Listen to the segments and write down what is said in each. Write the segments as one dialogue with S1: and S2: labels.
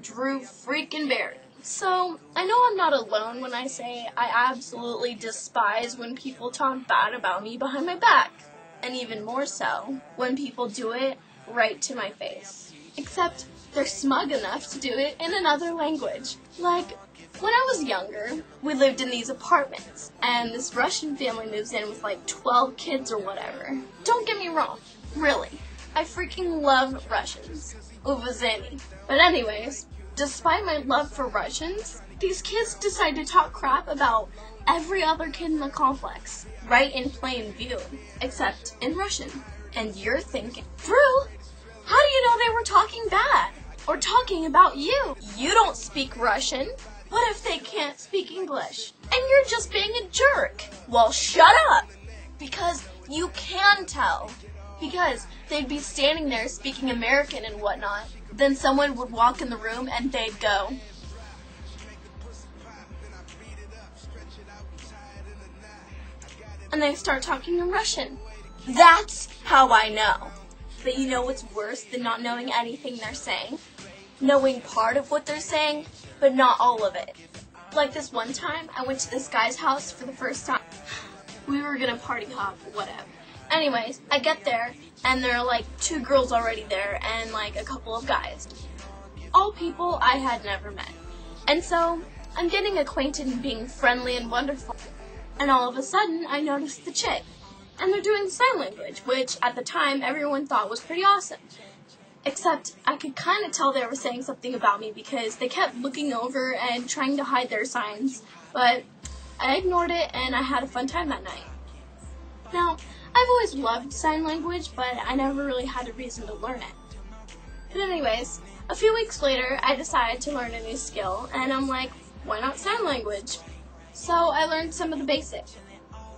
S1: drewbarrie. So, I know I'm not alone when I say I absolutely despise when people talk bad about me behind my back. And even more so, when people do it right to my face. Except, they're smug enough to do it in another language. Like, when I was younger, we lived in these apartments, and this Russian family moves in with like 12 kids or whatever. Don't get me wrong, really. I freaking love Russians. Uvazani. But anyways, despite my love for Russians, these kids decide to talk crap about every other kid in the complex, right in plain view, except in Russian. And you're thinking, Drew, how do you know they were talking bad? Or talking about you? You don't speak Russian. What if they can't speak English? And you're just being a jerk. Well, shut up! Because you can tell. Because they'd be standing there speaking American and whatnot. Then someone would walk in the room and they'd go, and they start talking in Russian. That's how I know. But you know what's worse than not knowing anything they're saying? Knowing part of what they're saying, but not all of it. Like this one time, I went to this guy's house for the first time. We were gonna party hop, whatever. Anyways, I get there, and there are like 2 girls already there, and like a couple of guys. All people I had never met. And so, I'm getting acquainted and being friendly and wonderful. And all of a sudden, I noticed the chick. And they're doing sign language, which at the time everyone thought was pretty awesome. Except I could kind of tell they were saying something about me because they kept looking over and trying to hide their signs. But I ignored it and I had a fun time that night. Now, I've always loved sign language, but I never really had a reason to learn it. But anyways, a few weeks later, I decided to learn a new skill, and I'm like, why not sign language? So I learned some of the basics.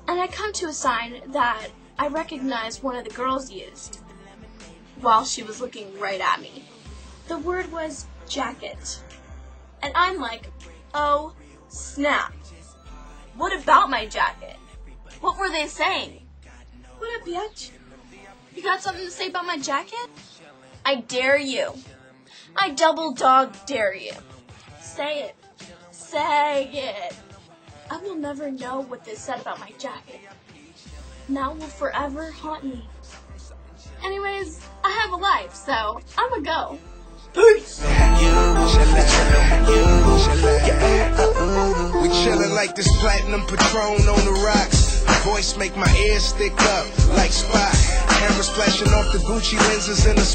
S1: And I come to a sign that I recognized one of the girls used while she was looking right at me. The word was jacket. And I'm like, oh snap. What about my jacket? What were they saying? What up, bitch? You got something to say about my jacket? I dare you. I double dog dare you. Say it. Say it. I will never know what they said about my jacket. Now will forever haunt me. Anyways, I have a life, so I'ma go. Peace!
S2: We chillin' like this platinum Patron on the rocks. Voice make my ears stick up like Spot. Cameras flashing off the Gucci lenses in the